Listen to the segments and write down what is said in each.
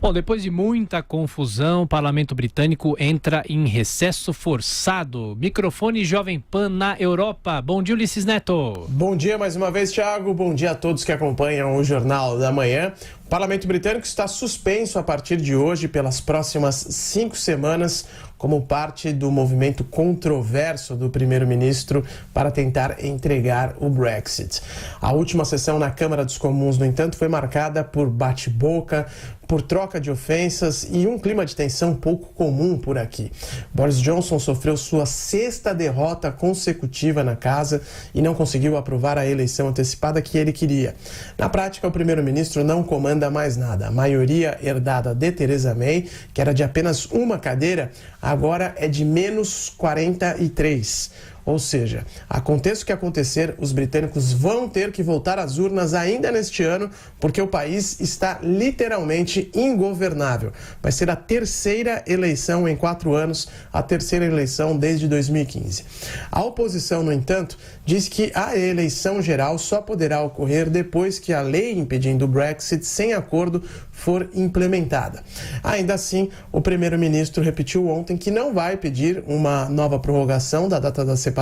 Bom, depois de muita confusão, o parlamento britânico entra em recesso forçado. Microfone Jovem Pan na Europa. Bom dia, Ulisses Neto. Bom dia mais uma vez, Thiago. Bom dia a todos que acompanham o Jornal da Manhã. O parlamento britânico está suspenso a partir de hoje pelas próximas 5 semanas como parte do movimento controverso do primeiro-ministro para tentar entregar o Brexit. A última sessão na Câmara dos Comuns, no entanto, foi marcada por bate-boca, por troca de ofensas e um clima de tensão pouco comum por aqui. Boris Johnson sofreu sua 6ª derrota consecutiva na casa e não conseguiu aprovar a eleição antecipada que ele queria. Na prática, o primeiro-ministro não comanda mais nada. A maioria herdada de Theresa May, que era de apenas uma cadeira, agora é de menos 43. Ou seja, aconteça o que acontecer, os britânicos vão ter que voltar às urnas ainda neste ano, porque o país está literalmente ingovernável. Vai ser a 3ª eleição em 4 anos, a 3ª eleição desde 2015. A oposição, no entanto, diz que a eleição geral só poderá ocorrer depois que a lei impedindo o Brexit sem acordo for implementada. Ainda assim, o primeiro-ministro repetiu ontem que não vai pedir uma nova prorrogação da data da separação,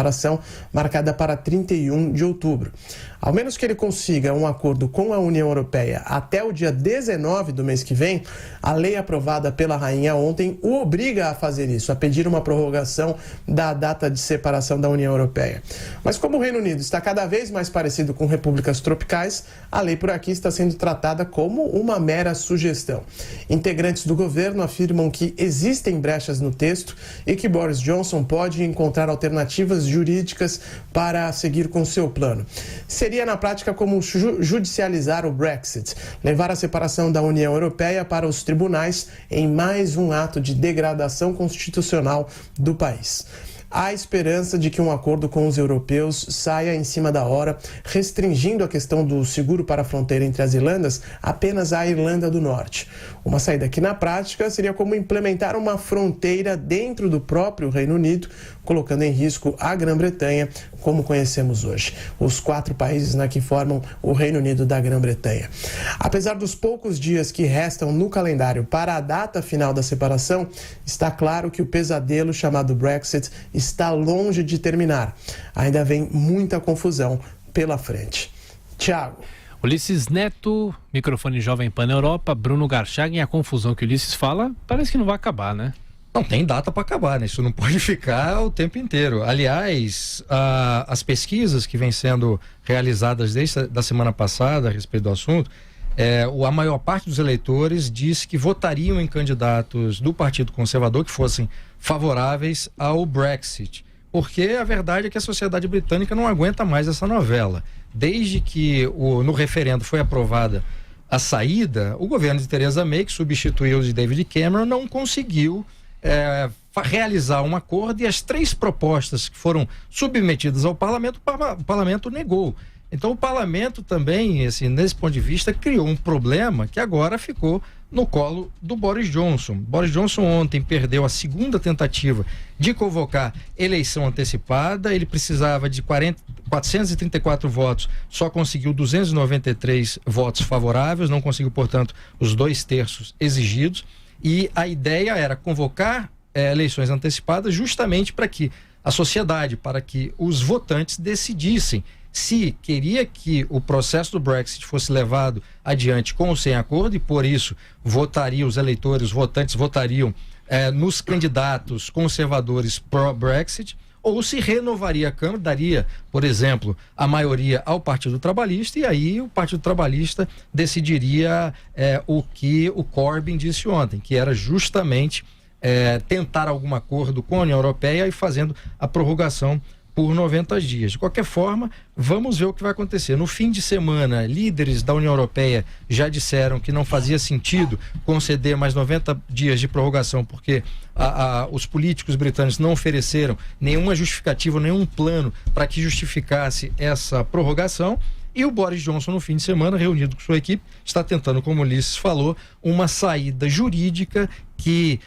marcada para 31 de outubro. Ao menos que ele consiga um acordo com a União Europeia até o dia 19 do mês que vem, a lei aprovada pela rainha ontem o obriga a fazer isso, a pedir uma prorrogação da data de separação da União Europeia. Mas como o Reino Unido está cada vez mais parecido com repúblicas tropicais, a lei por aqui está sendo tratada como uma mera sugestão. Integrantes do governo afirmam que existem brechas no texto e que Boris Johnson pode encontrar alternativas jurídicas para seguir com seu plano. Seria na prática como judicializar o Brexit, levar a separação da União Europeia para os tribunais em mais um ato de degradação constitucional do país. Há esperança de que um acordo com os europeus saia em cima da hora, restringindo a questão do seguro para a fronteira entre as Irlandas apenas à Irlanda do Norte. Uma saída que, na prática, seria como implementar uma fronteira dentro do próprio Reino Unido, colocando em risco a Grã-Bretanha, como conhecemos hoje. Os 4 países que formam o Reino Unido da Grã-Bretanha. Apesar dos poucos dias que restam no calendário para a data final da separação, está claro que o pesadelo chamado Brexit está longe de terminar. Ainda vem muita confusão pela frente. Thiago. Ulisses Neto, microfone Jovem Pan na Europa, Bruno Garchagen, e a confusão que o Ulisses fala parece que não vai acabar, né? Não tem data para acabar, né? Isso não pode ficar o tempo inteiro. Aliás, as pesquisas que vêm sendo realizadas desde a semana passada a respeito do assunto, a maior parte dos eleitores diz que votariam em candidatos do Partido Conservador que fossem favoráveis ao Brexit. Porque a verdade é que a sociedade britânica não aguenta mais essa novela. Desde que no referendo foi aprovada a saída, o governo de Theresa May, que substituiu o de David Cameron, não conseguiu realizar um acordo, e as 3 propostas que foram submetidas ao parlamento, o parlamento negou. Então o parlamento também, assim, nesse ponto de vista, criou um problema que agora ficou no colo do Boris Johnson. Boris Johnson ontem perdeu a 2ª tentativa de convocar eleição antecipada. Ele precisava de 434 votos, só conseguiu 293 votos favoráveis, não conseguiu, portanto, os 2/3 exigidos. E a ideia era convocar eleições antecipadas justamente para que a sociedade, para que os votantes decidissem se queria que o processo do Brexit fosse levado adiante com ou sem acordo, e por isso os eleitores, os votantes votariam nos candidatos conservadores pró-Brexit, ou se renovaria a Câmara, daria, por exemplo, a maioria ao Partido Trabalhista, e aí o Partido Trabalhista decidiria o que o Corbyn disse ontem, que era justamente tentar algum acordo com a União Europeia e fazendo a prorrogação por 90 dias. De qualquer forma, vamos ver o que vai acontecer. No fim de semana, líderes da União Europeia já disseram que não fazia sentido conceder mais 90 dias de prorrogação, porque os políticos britânicos não ofereceram nenhuma justificativa, nenhum plano para que justificasse essa prorrogação. E o Boris Johnson, no fim de semana, reunido com sua equipe, está tentando, como o Ulisses falou, uma saída jurídica que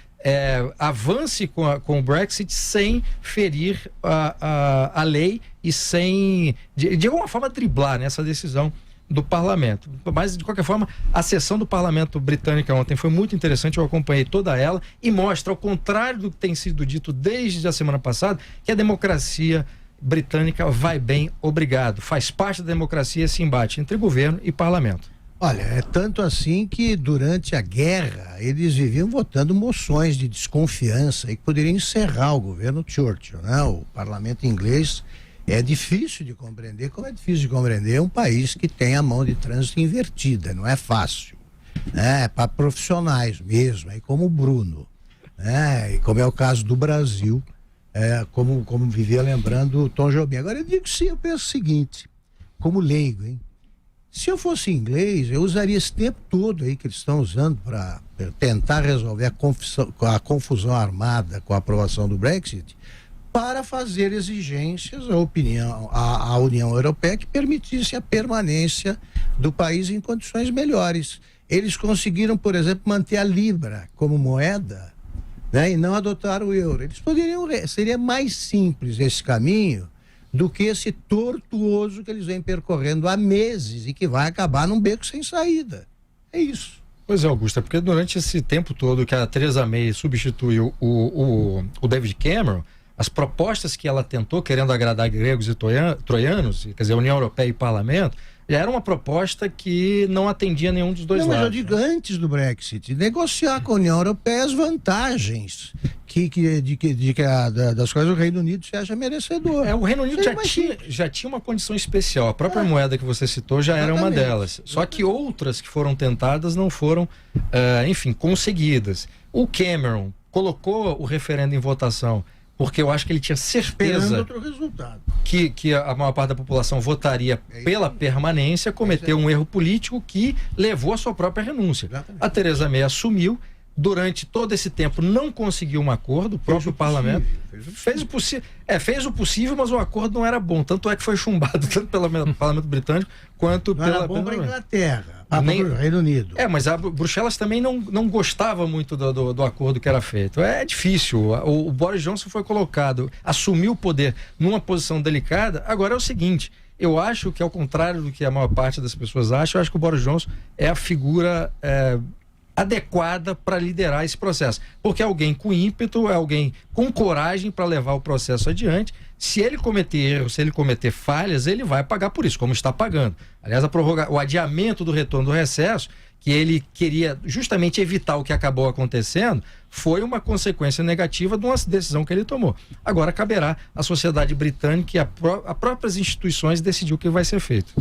avance com o Brexit sem ferir a lei e sem, de alguma forma, driblar nessa decisão do parlamento. Mas, de qualquer forma, a sessão do parlamento britânico ontem foi muito interessante, eu acompanhei toda ela e mostra, ao contrário do que tem sido dito desde a semana passada, que a democracia britânica vai bem, obrigado. Faz parte da democracia esse embate entre governo e parlamento. Olha, é tanto assim que durante a guerra eles viviam votando moções de desconfiança que poderiam encerrar o governo Churchill, né? O parlamento inglês é difícil de compreender, como é difícil de compreender um país que tem a mão de trânsito invertida, não é fácil, né? É para profissionais mesmo, aí como o Bruno, né? E como é o caso do Brasil, como vivia lembrando o Tom Jobim. Agora eu digo sim, eu penso o seguinte, como leigo, hein? Se eu fosse inglês, eu usaria esse tempo todo aí que eles estão usando para tentar resolver a confusão armada com a aprovação do Brexit, para fazer exigências à União Europeia que permitisse a permanência do país em condições melhores. Eles conseguiram, por exemplo, manter a Libra como moeda, né, e não adotar o euro. Eles seria mais simples esse caminho do que esse tortuoso que eles vêm percorrendo há meses e que vai acabar num beco sem saída. É isso. Pois é, Augusto, é porque durante esse tempo todo que a Theresa May substituiu o David Cameron, as propostas que ela tentou, querendo agradar gregos e troianos, quer dizer, União Europeia e Parlamento, já era uma proposta que não atendia nenhum dos dois lados. Mas eu digo antes do Brexit, negociar com a União Europeia as vantagens das quais o Reino Unido se acha merecedor. O Reino Unido já tinha uma condição especial. A própria moeda que você citou já era uma delas. Só que outras que foram tentadas não foram, conseguidas. O Cameron colocou o referendo em votação porque eu acho que ele tinha certeza outro resultado. Que a maior parte da população votaria pela permanência, cometeu um erro político que levou à sua própria renúncia. Exatamente. A Theresa May assumiu, durante todo esse tempo não conseguiu um acordo, o próprio parlamento fez o possível, mas o acordo não era bom, tanto é que foi chumbado tanto pelo parlamento britânico quanto não era bom para a Inglaterra, para o Reino Unido. Mas a Bruxelas também não gostava muito do acordo que era feito. É difícil. O Boris Johnson foi colocado, assumiu o poder numa posição delicada. Agora é o seguinte, eu acho que, ao contrário do que a maior parte das pessoas acha, eu acho que o Boris Johnson é a figura adequada para liderar esse processo, porque é alguém com ímpeto, é alguém com coragem para levar o processo adiante. Se ele cometer erros, se ele cometer falhas, ele vai pagar por isso, como está pagando. Aliás, o adiamento do retorno do recesso, que ele queria justamente evitar o que acabou acontecendo, foi uma consequência negativa de uma decisão que ele tomou. Agora caberá à sociedade britânica e às próprias instituições decidir o que vai ser feito.